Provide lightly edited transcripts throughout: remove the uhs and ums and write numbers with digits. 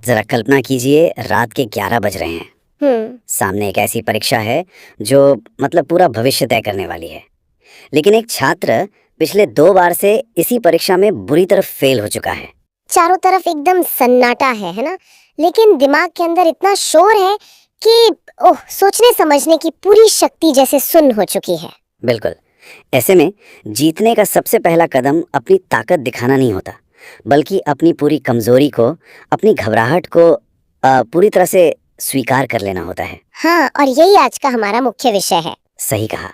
जरा कल्पना कीजिए, रात के 11 बज रहे हैं। सामने एक ऐसी परीक्षा है जो मतलब पूरा भविष्य तय करने वाली है। लेकिन एक छात्र पिछले 2 बार से इसी परीक्षा में बुरी तरह फेल हो चुका है। चारों तरफ एकदम सन्नाटा है ना? लेकिन दिमाग के अंदर इतना शोर है कि सोचने समझने की पूरी शक्ति जैसे सुन्न हो चुकी है। बिल्कुल। ऐसे में जीतने का सबसे पहला कदम अपनी ताकत दिखाना नहीं होता, बल्कि अपनी पूरी कमजोरी को, अपनी घबराहट को पूरी तरह से स्वीकार कर लेना होता है। हाँ, और यही आज का हमारा मुख्य विषय है। सही कहा।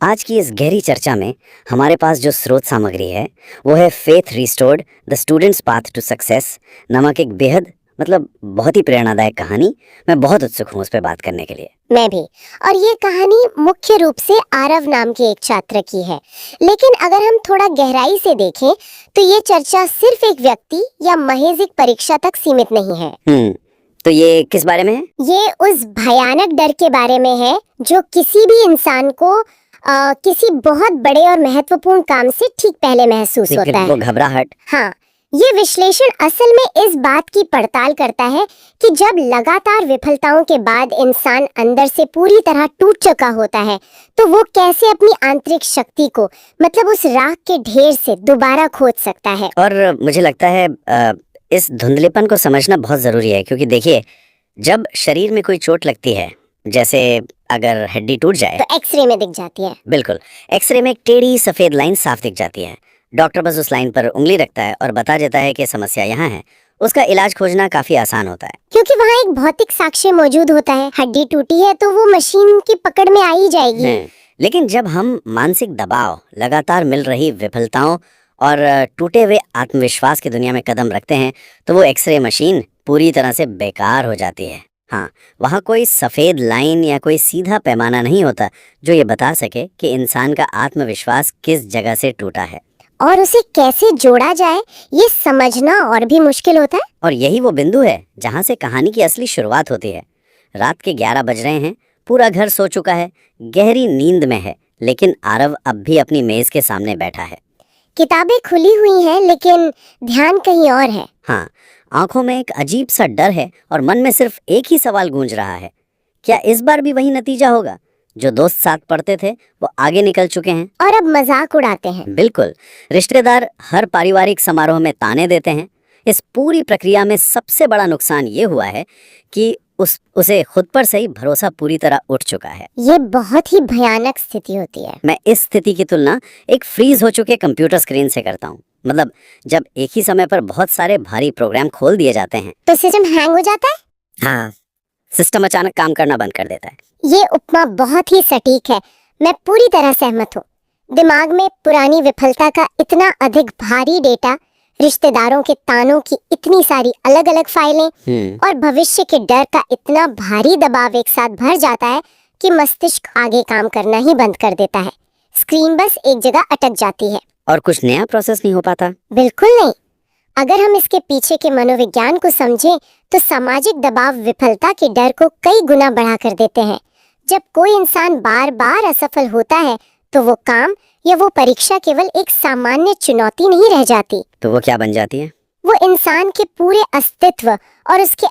आज की इस गहरी चर्चा में हमारे पास जो स्रोत सामग्री है वो है faith restored the students path to success नामक एक बेहद बहुत ही प्रेरणादायक कहानी। मैं बहुत उत्सुक हूँ उस पर बात करने के लिए। मैं भी। और ये कहानी मुख्य रूप से आरव नाम के एक छात्र की है। लेकिन अगर हम थोड़ा गहराई से देखें तो ये चर्चा सिर्फ एक व्यक्ति या महज एक परीक्षा तक सीमित नहीं है। तो ये किस बारे में है? ये उस भयानक डर के बारे में है जो किसी भी इंसान को किसी बहुत बड़े और महत्वपूर्ण काम से ठीक पहले महसूस होता है। वो घबराहट। हाँ, ये विश्लेषण असल में इस बात की पड़ताल करता है कि जब लगातार विफलताओं के बाद इंसान अंदर से पूरी तरह टूट चुका होता है तो वो कैसे अपनी आंतरिक शक्ति को, मतलब उस राख के ढेर से दोबारा खोज सकता है। और मुझे लगता है इस धुंधलेपन को समझना बहुत जरूरी है, क्योंकि देखिए, जब शरीर में कोई चोट लगती है, जैसे अगर हड्डी टूट जाए तो एक्सरे में दिख जाती है। बिल्कुल, एक्सरे में एक टेढ़ी सफेद लाइन साफ दिख जाती है। डॉक्टर बस उस लाइन पर उंगली रखता है और बता देता है कि समस्या यहाँ है। उसका इलाज खोजना काफी आसान होता है, क्योंकि वहाँ एक भौतिक साक्ष्य मौजूद होता है। हड्डी टूटी है तो वो मशीन की पकड़ में आ ही जाएगी। लेकिन जब हम मानसिक दबाव, लगातार मिल रही विफलताओं और टूटे हुए आत्मविश्वास की दुनिया में कदम रखते हैं तो वो एक्सरे मशीन पूरी तरह से बेकार हो जाती है। हाँ, वहाँ कोई सफेद लाइन या कोई सीधा पैमाना नहीं होता जो ये बता सके कि इंसान का आत्मविश्वास किस जगह से टूटा है और उसे कैसे जोड़ा जाए, ये समझना और भी मुश्किल होता है। और यही वो बिंदु है जहाँ से कहानी की असली शुरुआत होती है। रात के 11 बज रहे हैं, पूरा घर सो चुका है, गहरी नींद में है, लेकिन आरव अब भी अपनी मेज के सामने बैठा है। किताबें खुली हुई हैं, लेकिन ध्यान कहीं और है। हाँ, आंखों में एक अजीब सा डर है और मन में सिर्फ एक ही सवाल गूंज रहा है, क्या इस बार भी वही नतीजा होगा? जो दोस्त साथ पढ़ते थे वो आगे निकल चुके हैं और अब मजाक उड़ाते हैं। बिल्कुल, रिश्तेदार हर पारिवारिक समारोह में ताने देते हैं। इस पूरी प्रक्रिया में सबसे बड़ा नुकसान ये हुआ है कि उसे खुद पर से ही भरोसा पूरी तरह उठ चुका है। ये बहुत ही भयानक स्थिति होती है। मैं इस स्थिति की तुलना एक फ्रीज हो चुके कंप्यूटर स्क्रीन से करता हूँ। मतलब जब एक ही समय पर बहुत सारे भारी प्रोग्राम खोल दिए जाते हैं तो सिस्टम हैंग हो जाता है। हाँ, सिस्टम अचानक काम करना बंद कर देता है। ये उपमा बहुत ही सटीक है, मैं पूरी तरह सहमत हूँ। दिमाग में पुरानी विफलता का इतना अधिक भारी डेटा, रिश्तेदारों के तानों की इतनी सारी अलग अलग फाइलें और भविष्य के डर का इतना भारी दबाव एक साथ भर जाता है कि मस्तिष्क आगे काम करना ही बंद कर देता है। स्क्रीन बस एक जगह अटक जाती है और कुछ नया प्रोसेस नहीं हो पाता। बिल्कुल नहीं। अगर हम इसके पीछे के मनोविज्ञान को समझें तो सामाजिक दबाव विफलता के डर को कई गुना बढ़ा कर देते हैं। जब कोई इंसान बार बार असफल होता है तो वो काम या वो परीक्षा केवल एक सामान्य चुनौती नहीं रह जाती। तो वो क्या बन जाती है? वो इंसान के पूरे अस्तित्व और उसके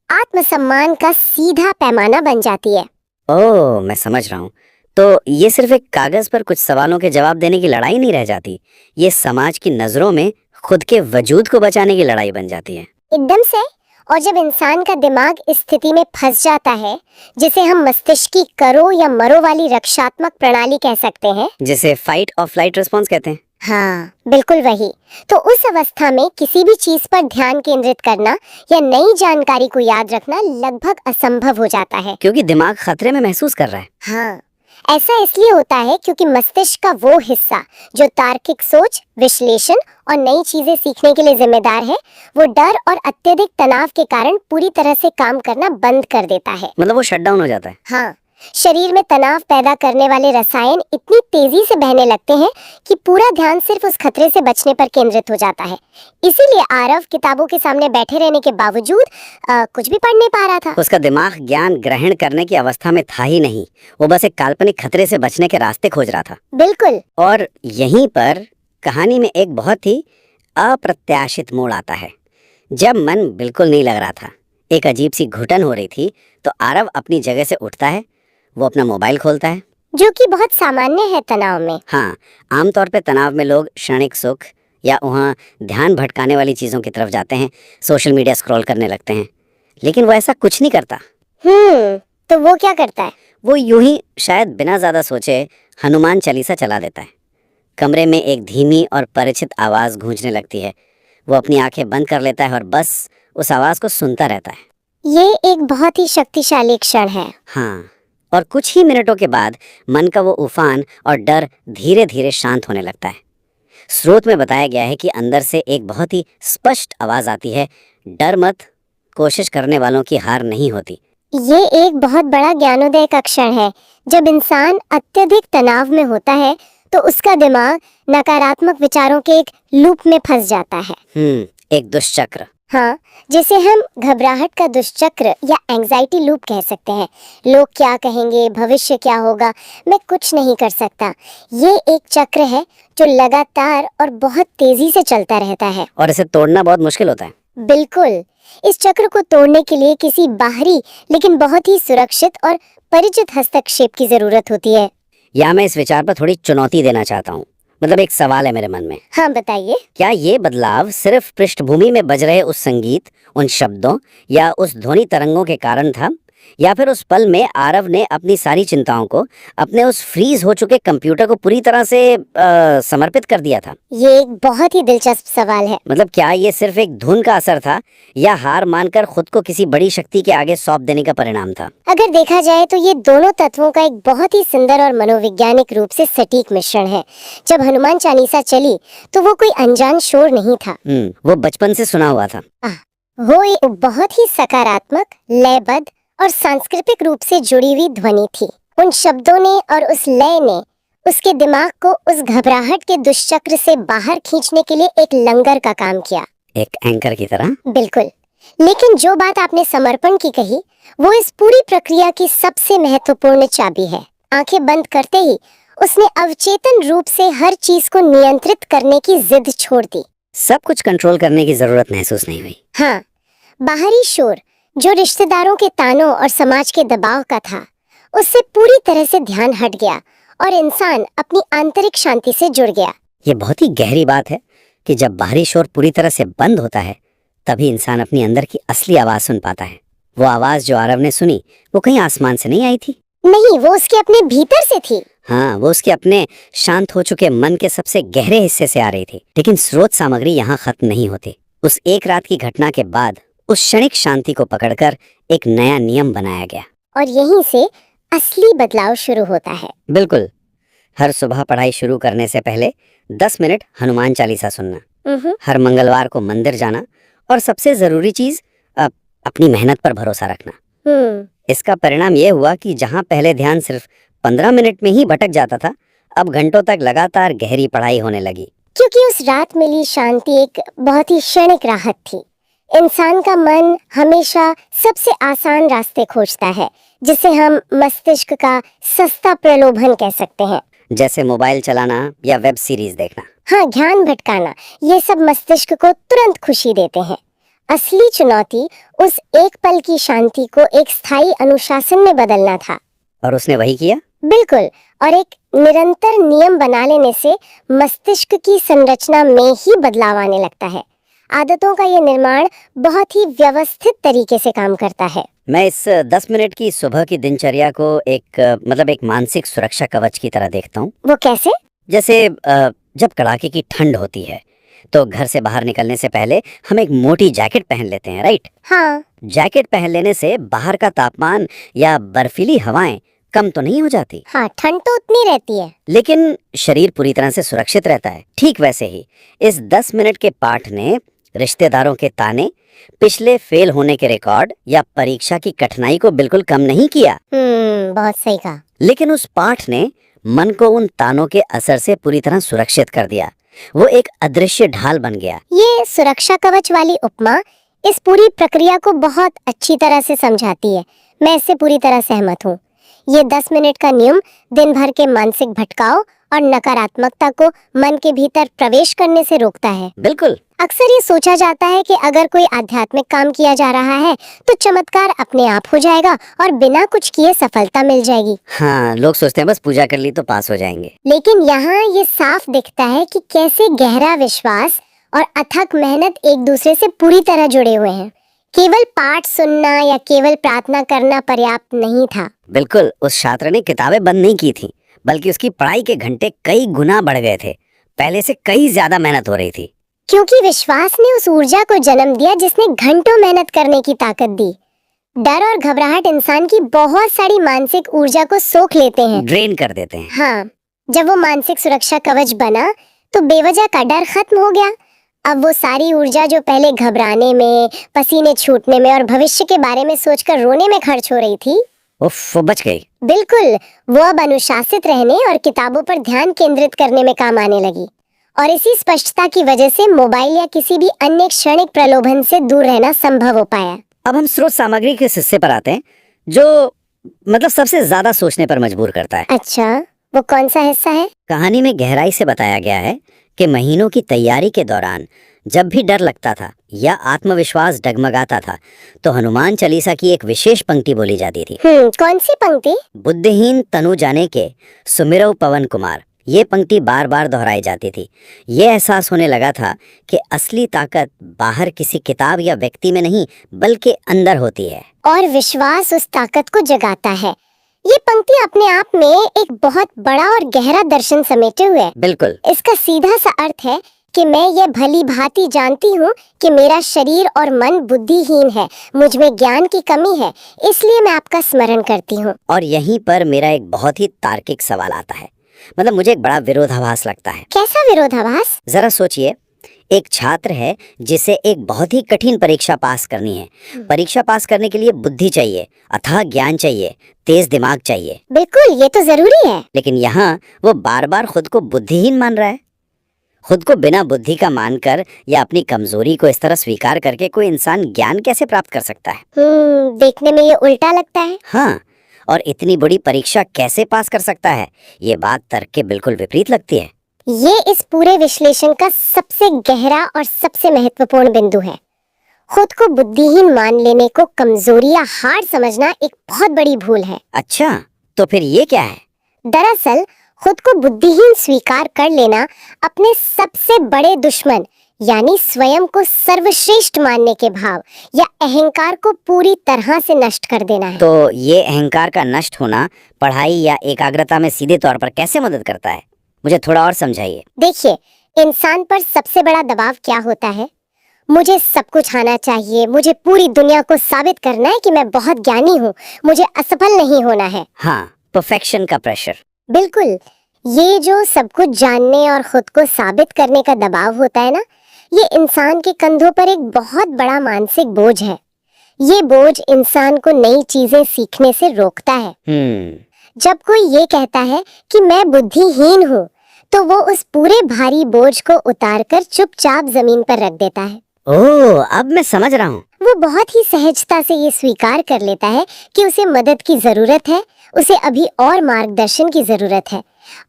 आत्मसम्मान का सीधा पैमाना बन जाती है। ओह, मैं समझ रहा हूँ। तो ये सिर्फ एक कागज पर कुछ सवालों के जवाब देने की लड़ाई नहीं रह जाती, ये समाज की नजरों में खुद के वजूद को बचाने की लड़ाई बन जाती है। एकदम से। और जब इंसान का दिमाग इस स्थिति में फंस जाता है, जिसे हम मस्तिष्क की करो या मरो वाली रक्षात्मक प्रणाली कह सकते हैं, जिसे फाइट और फ्लाइट रिस्पॉन्स कहते हैं। हाँ, बिल्कुल वही। तो उस अवस्था में किसी भी चीज पर ध्यान केंद्रित करना या नई जानकारी को याद रखना लगभग असंभव हो जाता है, क्योंकि दिमाग खतरे में महसूस कर रहा है। हाँ, ऐसा इसलिए होता है क्योंकि मस्तिष्क का वो हिस्सा जो तार्किक सोच, विश्लेषण और नई चीजें सीखने के लिए जिम्मेदार है, वो डर और अत्यधिक तनाव के कारण पूरी तरह से काम करना बंद कर देता है। मतलब वो शट डाउन हो जाता है। हाँ, शरीर में तनाव पैदा करने वाले रसायन इतनी तेजी से बहने लगते हैं कि पूरा ध्यान सिर्फ उस खतरे से बचने पर केंद्रित हो जाता है। इसीलिए आरव किताबों के सामने बैठे रहने के बावजूद कुछ भी पढ़ नहीं पा रहा था। उसका दिमाग ज्ञान ग्रहण करने की अवस्था में था ही नहीं, वो बस एक काल्पनिक खतरे से बचने के रास्ते खोज रहा था। बिल्कुल। और यहीं पर कहानी में एक बहुत ही अप्रत्याशित मोड़ आता है। जब मन बिल्कुल नहीं लग रहा था, एक अजीब सी घुटन हो रही थी, तो आरव अपनी जगह से उठता है, वो अपना मोबाइल खोलता है। जो कि बहुत सामान्य है तनाव में। हाँ, आमतौर पे तनाव में लोग क्षणिक सुख या वहाँ ध्यान भटकाने वाली चीज़ों की तरफ जाते हैं, सोशल मीडिया स्क्रॉल करने लगते हैं, लेकिन वो ऐसा कुछ नहीं करता। तो वो क्या करता है? वो यूं ही शायद बिना ज़्यादा सोचे हनुमान चालीसा चला देता है। कमरे में एक धीमी और परिचित आवाज़ गूंजने लगती है। वो अपनी आंखें बंद कर लेता है और बस उस आवाज़ को सुनता रहता है। ये एक बहुत ही शक्तिशाली क्षण है। हाँ, और कुछ ही मिनटों के बाद मन का वो उफान और डर धीरे धीरे शांत होने लगता है। स्रोत में बताया गया है कि अंदर से एक बहुत ही स्पष्ट आवाज़ आती है, डर मत, कोशिश करने वालों की हार नहीं होती। ये एक बहुत बड़ा ज्ञानोदय का क्षण है। जब इंसान अत्यधिक तनाव में होता है तो उसका दिमाग नकारात्मक विचारों के एक लूप में फंस जाता है। एक दुष्चक्र। हाँ, जिसे हम घबराहट का दुष्चक्र या एंजाइटी लूप कह सकते हैं। लोग क्या कहेंगे, भविष्य क्या होगा, मैं कुछ नहीं कर सकता। ये एक चक्र है जो लगातार और बहुत तेजी से चलता रहता है और इसे तोड़ना बहुत मुश्किल होता है। बिल्कुल। इस चक्र को तोड़ने के लिए किसी बाहरी लेकिन बहुत ही सुरक्षित और परिचित हस्तक्षेप की जरूरत होती है। या मैं इस विचार पर थोड़ी चुनौती देना चाहता हूँ। मतलब एक सवाल है मेरे मन में। हाँ, बताइए। क्या ये बदलाव सिर्फ पृष्ठभूमि में बज रहे उस संगीत, उन शब्दों या उस ध्वनि तरंगों के कारण था, या फिर उस पल में आरव ने अपनी सारी चिंताओं को अपने उस फ्रीज हो चुके कंप्यूटर को पूरी तरह से समर्पित कर दिया था? ये एक बहुत ही दिलचस्प सवाल है। मतलब क्या ये सिर्फ एक धुन का असर था या हार मानकर खुद को किसी बड़ी शक्ति के आगे सौंप देने का परिणाम था? अगर देखा जाए तो ये दोनों तत्वों का एक बहुत ही सुंदर और मनोवैज्ञानिक रूप से सटीक मिश्रण है। जब हनुमान चालीसा चली तो वो कोई अनजान शोर नहीं था। वो बचपन से सुना हुआ था। वो एक बहुत ही सकारात्मक, लयबद्ध और सांस्कृतिक रूप से जुड़ी हुई ध्वनि थी। उन शब्दों ने और उस लय ने उसके दिमाग को उस घबराहट के दुष्चक्र से बाहर खींचने के लिए एक लंगर का काम किया। एक एंकर की तरह? बिल्कुल। लेकिन जो बात आपने समर्पण की कही, वो इस पूरी प्रक्रिया की सबसे महत्वपूर्ण चाबी है। आंखें बंद करते ही उसने अवचेतन रूप से हर चीज को नियंत्रित करने की जिद छोड़ दी। सब कुछ कंट्रोल करने की जरूरत महसूस नहीं हुई। हाँ, बाहरी शोर जो रिश्तेदारों के तानों और समाज के दबाव का था, उससे पूरी तरह से ध्यान हट गया और इंसान अपनी आंतरिक शांति से जुड़ गया। ये बहुत ही गहरी बात है कि जब बाहरी शोर पूरी तरह से बंद होता है, तभी इंसान अपनी अंदर की असली आवाज सुन पाता है। वो आवाज जो आरव ने सुनी, वो कहीं आसमान से नहीं आई थी। नहीं, वो उसके अपने भीतर से थी। हाँ, वो उसके अपने शांत हो चुके मन के सबसे गहरे हिस्से से आ रही थी। लेकिन स्रोत सामग्री यहाँ खत्म नहीं होती। उस एक रात की घटना के बाद उस क्षणिक शांति को पकड़कर एक नया नियम बनाया गया, और यहीं से असली बदलाव शुरू होता है। बिल्कुल। हर सुबह पढ़ाई शुरू करने से पहले 10 मिनट हनुमान चालीसा सुनना, हर मंगलवार को मंदिर जाना, और सबसे जरूरी चीज अपनी मेहनत पर भरोसा रखना। इसका परिणाम यह हुआ कि जहां पहले ध्यान सिर्फ 15 मिनट में ही भटक जाता था, अब घंटों तक लगातार गहरी पढ़ाई होने लगी। क्योंकि उस रात मिली शांति एक बहुत ही क्षणिक राहत थी। इंसान का मन हमेशा सबसे आसान रास्ते खोजता है, जिसे हम मस्तिष्क का सस्ता प्रलोभन कह सकते हैं। जैसे मोबाइल चलाना या वेब सीरीज देखना। हाँ, ध्यान भटकाना, ये सब मस्तिष्क को तुरंत खुशी देते हैं। असली चुनौती उस एक पल की शांति को एक स्थायी अनुशासन में बदलना था। और उसने वही किया। बिल्कुल। और एक निरंतर नियम बना लेने से मस्तिष्क की संरचना में ही बदलाव आने लगता है। आदतों का ये निर्माण बहुत ही व्यवस्थित तरीके से काम करता है। मैं इस 10 मिनट की सुबह की दिनचर्या को एक मानसिक सुरक्षा कवच की तरह देखता हूँ। वो कैसे? जैसे जब कड़ाके की ठंड होती है तो घर से बाहर निकलने से पहले हम एक मोटी जैकेट पहन लेते हैं, राइट? हाँ। जैकेट पहन लेने से बाहर का तापमान या बर्फीली हवाएं कम तो नहीं हो जाती। हाँ, ठंड तो उतनी रहती है, लेकिन शरीर पूरी तरह से सुरक्षित रहता है। ठीक वैसे ही इस 10 मिनट के पाठ ने रिश्तेदारों के ताने, पिछले फेल होने के रिकॉर्ड या परीक्षा की कठिनाई को बिल्कुल कम नहीं किया। बहुत सही कहा। लेकिन उस पाठ ने मन को उन तानों के असर से पूरी तरह सुरक्षित कर दिया। वो एक अदृश्य ढाल बन गया। ये सुरक्षा कवच वाली उपमा इस पूरी प्रक्रिया को बहुत अच्छी तरह से समझाती है। मैं इससे पूरी तरह सहमत हूँ। ये 10 मिनट का नियम दिन भर के मानसिक भटकाव और नकारात्मकता को मन के भीतर प्रवेश करने से रोकता है। बिल्कुल। अक्सर ये सोचा जाता है कि अगर कोई आध्यात्मिक काम किया जा रहा है तो चमत्कार अपने आप हो जाएगा और बिना कुछ किए सफलता मिल जाएगी। हाँ, लोग सोचते हैं बस पूजा कर ली तो पास हो जाएंगे। लेकिन यहाँ ये साफ दिखता है कि कैसे गहरा विश्वास और अथक मेहनत एक दूसरे से पूरी तरह जुड़े हुए हैं। केवल पाठ सुनना या केवल प्रार्थना करना पर्याप्त नहीं था। बिल्कुल, उस छात्र ने किताबें बंद नहीं की थी, बल्कि उसकी पढ़ाई के घंटे कई गुना बढ़ गए थे। पहले से कई ज्यादा मेहनत हो रही थी। क्योंकि विश्वास ने उस ऊर्जा को जन्म दिया जिसने घंटों मेहनत करने की ताकत दी। डर और घबराहट इंसान की बहुत सारी मानसिक ऊर्जा को सोख लेते हैं, ड्रेन कर देते हैं। हाँ, जब वो मानसिक सुरक्षा कवच बना तो बेवजह का डर खत्म हो गया। अब वो सारी ऊर्जा जो पहले घबराने में, पसीने छूटने में और भविष्य के बारे में सोचकर रोने में खर्च हो रही थी, उफ, वो बच गई। बिल्कुल, वो अब अनुशासित रहने और किताबों पर ध्यान केंद्रित करने में काम आने लगी। और इसी स्पष्टता की वजह से मोबाइल या किसी भी अन्य क्षणिक प्रलोभन से दूर रहना संभव हो पाया। अब हम स्रोत सामग्री के हिस्से पर आते हैं, जो मतलब सबसे ज्यादा सोचने पर मजबूर करता है। अच्छा, वो कौन सा हिस्सा है? कहानी में गहराई से बताया गया है कि महीनों की तैयारी के दौरान जब भी डर लगता था या आत्मविश्वास डगमगाता था, तो हनुमान चालीसा की एक विशेष पंक्ति बोली जाती थी। कौन सी पंक्ति? बुद्धिहीन तनु जाने के सुमिरौ पवन कुमार। ये पंक्ति बार बार दोहराई जाती थी। ये एहसास होने लगा था कि असली ताकत बाहर किसी किताब या व्यक्ति में नहीं, बल्कि अंदर होती है। और विश्वास उस ताकत को जगाता है। ये पंक्ति अपने आप में एक बहुत बड़ा और गहरा दर्शन समेटे हुए है। बिल्कुल। इसका सीधा सा अर्थ है कि मैं ये भली भांति जानती हूँ कि मेरा शरीर और मन बुद्धिहीन है, मुझ में ज्ञान की कमी है, इसलिए मैं आपका स्मरण करती हूँ। और यहीं पर मेरा एक बहुत ही तार्किक सवाल आता है। मतलब मुझे एक बड़ा विरोधाभास लगता है। कैसा विरोधाभास? जरा सोचिए, एक छात्र है जिसे एक बहुत ही कठिन परीक्षा पास करनी है। परीक्षा पास करने के लिए बुद्धि चाहिए, अथाह ज्ञान चाहिए, तेज दिमाग चाहिए। बिल्कुल, ये तो जरूरी है। लेकिन यहाँ वो बार बार खुद को बुद्धिहीन मान रहा है। खुद को बिना बुद्धि का मानकर या अपनी कमजोरी को इस तरह स्वीकार करके कोई इंसान ज्ञान कैसे प्राप्त कर सकता है? देखने में ये उल्टा लगता है। हाँ, और इतनी बड़ी परीक्षा कैसे पास कर सकता है? ये बात तर्क के बिल्कुल विपरीत लगती है। ये इस पूरे विश्लेषण का सबसे गहरा और सबसे महत्वपूर्ण बिंदु है। खुद को बुद्धिहीन मान लेने को कमजोरी या हार समझना एक बहुत बड़ी भूल है। अच्छा, तो फिर ये क्या है? दरअसल खुद को बुद्धिहीन स्वीकार कर लेना अपने सबसे बड़े दुश्मन यानी स्वयं को सर्वश्रेष्ठ मानने के भाव या अहंकार को पूरी तरह से नष्ट कर देना है। तो ये अहंकार का नष्ट होना पढ़ाई या एकाग्रता में सीधे तौर पर कैसे मदद करता है? मुझे थोड़ा और समझाइए। देखिए, इंसान पर सबसे बड़ा दबाव क्या होता है? मुझे सब कुछ आना चाहिए, मुझे पूरी दुनिया को साबित करना है कि मैं बहुत ज्ञानी हूँ, मुझे असफल नहीं होना है। हाँ, परफेक्शन का प्रेशर। बिल्कुल, ये जो सब कुछ जानने और खुद को साबित करने का दबाव होता है ना, ये इंसान के कंधों पर एक बहुत बड़ा मानसिक बोझ है। ये बोझ इंसान को नई चीजें सीखने से रोकता है। जब कोई ये कहता है कि मैं बुद्धिहीन हूँ, तो वो उस पूरे भारी बोझ को उतारकर चुपचाप जमीन पर रख देता है। ओह, अब मैं समझ रहा हूँ। वो बहुत ही सहजता से ये स्वीकार कर लेता है कि उसे मदद की जरूरत है, उसे अभी और मार्गदर्शन की जरूरत है।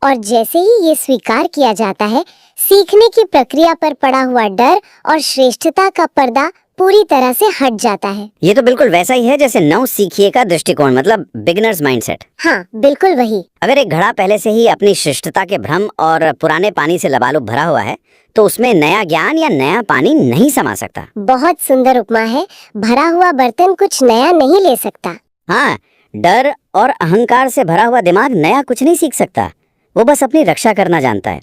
और जैसे ही ये स्वीकार किया जाता है, सीखने की प्रक्रिया पर पड़ा हुआ डर और श्रेष्ठता का पर्दा पूरी तरह से हट जाता है। ये तो बिल्कुल वैसा ही है जैसे नव सीखिए का दृष्टिकोण, मतलब बिगिनर्स माइंडसेट। हाँ, बिल्कुल वही। अगर एक घड़ा पहले से ही अपनी श्रेष्ठता के भ्रम और पुराने पानी से लबालब भरा हुआ है, तो उसमें नया ज्ञान या नया पानी नहीं समा सकता। बहुत सुंदर उपमा है। भरा हुआ बर्तन कुछ नया नहीं ले सकता। हाँ, डर और अहंकार से भरा हुआ दिमाग नया कुछ नहीं सीख सकता। वो बस अपनी रक्षा करना जानता है।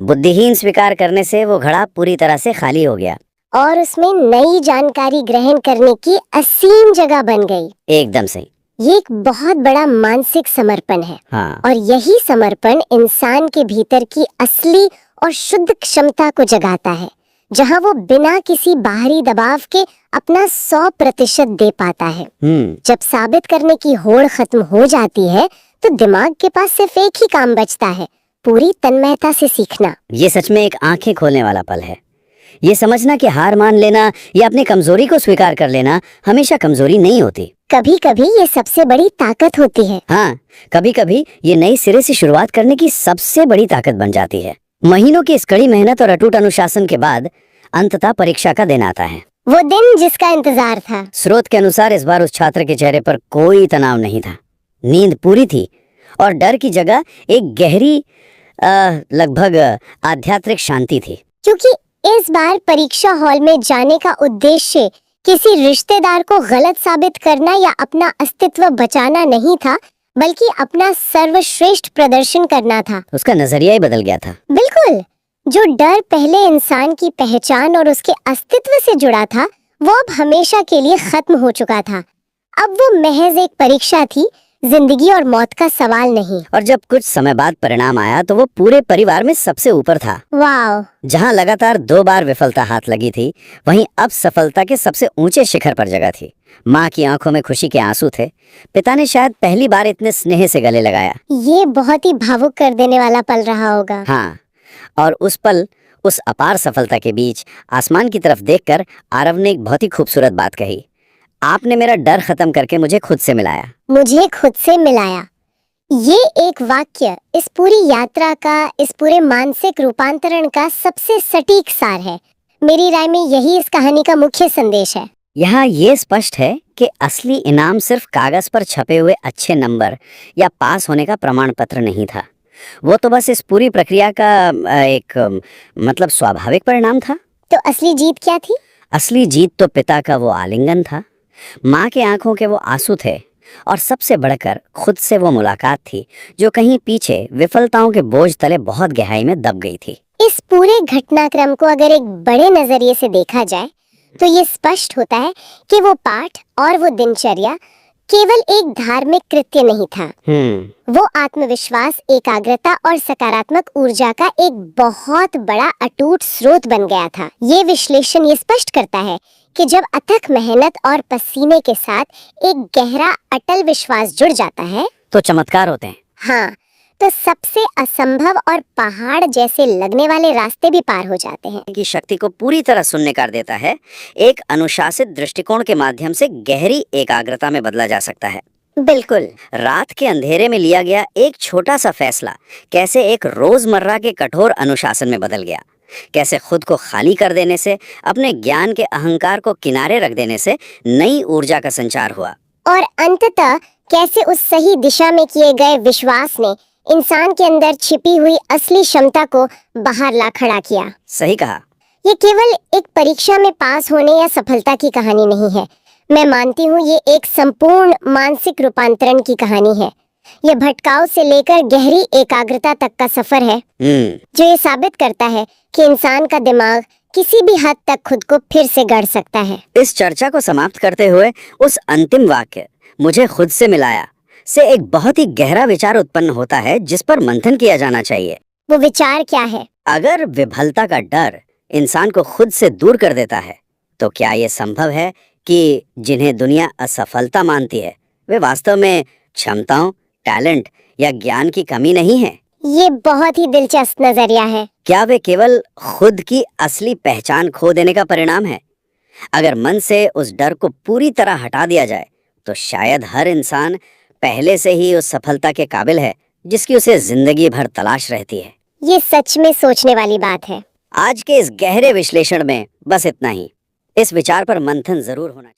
बुद्धिहीन स्वीकार करने से वो घड़ा पूरी तरह से खाली हो गया और उसमें नई जानकारी ग्रहण करने की असीम जगह बन गई। एकदम सही। ये एक बहुत बड़ा मानसिक समर्पण है। हाँ। और यही समर्पण इंसान के भीतर की असली और शुद्ध क्षमता को जगाता है, जहाँ वो बिना किसी बाहरी दबाव के अपना 100% दे पाता है। जब साबित करने की होड़ खत्म हो जाती है, तो दिमाग के पास सिर्फ एक ही काम बचता है, पूरी तन्मयता से सीखना। ये सच में एक आंखें खोलने वाला पल है। ये समझना कि हार मान लेना या अपनी कमजोरी को स्वीकार कर लेना हमेशा कमजोरी नहीं होती। कभी कभी ये सबसे बड़ी ताकत होती है। हाँ, कभी कभी ये नई सिरे से शुरुआत करने की सबसे बड़ी ताकत बन जाती है। महीनों की इस कड़ी मेहनत और अटूट अनुशासन के बाद अंततः परीक्षा का दिन आता है। वो दिन जिसका इंतजार था। स्रोत के अनुसार इस बार उस छात्र के चेहरे पर कोई तनाव नहीं था। नींद पूरी थी और डर की जगह एक गहरी लगभग आध्यात्मिक शांति थी। क्योंकि इस बार परीक्षा हॉल में जाने का उद्देश्य किसी रिश्तेदार को गलत साबित करना या अपना अस्तित्व बचाना नहीं था, बल्कि अपना सर्वश्रेष्ठ प्रदर्शन करना था। उसका नजरिया ही बदल गया था। बिल्कुल, जो डर पहले इंसान की पहचान और उसके अस्तित्व से जुड़ा था, वो अब हमेशा के लिए खत्म हो चुका था। अब वो महज एक परीक्षा थी, जिंदगी और मौत का सवाल नहीं। और जब कुछ समय बाद परिणाम आया तो वो पूरे परिवार में सबसे ऊपर था। वाह! जहां लगातार 2 बार विफलता हाथ लगी थी, वहीं अब सफलता के सबसे ऊंचे शिखर पर जगह थी। माँ की आंखों में खुशी के आंसू थे। पिता ने शायद पहली बार इतने स्नेह से गले लगाया। ये बहुत ही भावुक कर देने वाला पल रहा होगा। हाँ, और उस पल, उस अपार सफलता के बीच आसमान की तरफ देखकर आरव ने एक बहुत ही खूबसूरत बात कही। आपने मेरा डर खत्म करके मुझे खुद से मिलाया। मुझे खुद से मिलाया। ये एक वाक्य इस पूरी यात्रा का, इस पूरे मानसिक रूपांतरण का सबसे सटीक सार है। मेरी राय में यही इस कहानी का मुख्य संदेश है। यहाँ ये स्पष्ट है कि असली इनाम सिर्फ कागज पर छपे हुए अच्छे नंबर या पास होने का प्रमाण पत्र नहीं था। वो तो बस इस पूरी प्रक्रिया का एक मतलब स्वाभाविक परिणाम था। तो असली जीत क्या थी? असली जीत तो पिता का वो आलिंगन था, माँ के आंखों के वो आंसू थे, और सबसे बढ़कर खुद से वो मुलाकात थी जो कहीं पीछे विफलताओं के बोझ तले बहुत गहराई में दब गई थी। इस पूरे घटनाक्रम को अगर एक बड़े नजरिए से देखा जाए तो ये स्पष्ट होता है कि वो पाठ और वो दिनचर्या केवल एक धार्मिक कृत्य नहीं था। वो आत्मविश्वास, एकाग्रता और सकारात्मक ऊर्जा का एक बहुत बड़ा अटूट स्रोत बन गया था। ये विश्लेषण ये स्पष्ट करता है कि जब अथक मेहनत और पसीने के साथ एक गहरा अटल विश्वास जुड़ जाता है तो चमत्कार होते हैं। हाँ, तो सबसे असंभव और पहाड़ जैसे लगने वाले रास्ते भी पार हो जाते हैं। की शक्ति को पूरी तरह शून्य कर देता है। एक अनुशासित दृष्टिकोण के माध्यम से गहरी एकाग्रता में बदला जा सकता है। बिल्कुल, रात के अंधेरे में लिया गया एक छोटा सा फैसला कैसे एक रोजमर्रा के कठोर अनुशासन में बदल गया। कैसे खुद को खाली कर देने से, अपने ज्ञान के अहंकार को किनारे रख देने से नई ऊर्जा का संचार हुआ। और अंततः कैसे उस सही दिशा में किए गए विश्वास ने इंसान के अंदर छिपी हुई असली क्षमता को बाहर ला खड़ा किया। सही कहा। ये केवल एक परीक्षा में पास होने या सफलता की कहानी नहीं है। मैं मानती हूँ ये एक संपूर्ण मानसिक रूपांतरण की कहानी है। ये भटकाव से लेकर गहरी एकाग्रता तक का सफर है, जो ये साबित करता है कि इंसान का दिमाग किसी भी हद तक खुद को फिर से गढ़ सकता है। इस चर्चा को समाप्त करते हुए उस अंतिम वाक्य, मुझे खुद से मिलाया, से एक बहुत ही गहरा विचार उत्पन्न होता है जिस पर मंथन किया जाना चाहिए। वो विचार क्या है? अगर विफलता का डर इंसान को खुद से दूर कर देता है, तो क्या ये संभव है कि जिन्हें दुनिया असफलता मानती है वे वास्तव में क्षमताओं, टैलेंट या ज्ञान की कमी नहीं है? ये बहुत ही दिलचस्प नजरिया है। क्या वे केवल खुद की असली पहचान खो देने का परिणाम है? अगर मन से उस डर को पूरी तरह हटा दिया जाए तो शायद हर इंसान पहले से ही उस सफलता के काबिल है जिसकी उसे जिंदगी भर तलाश रहती है। ये सच में सोचने वाली बात है। आज के इस गहरे विश्लेषण में बस इतना ही। इस विचार पर मंथन जरूर होना चाहिए।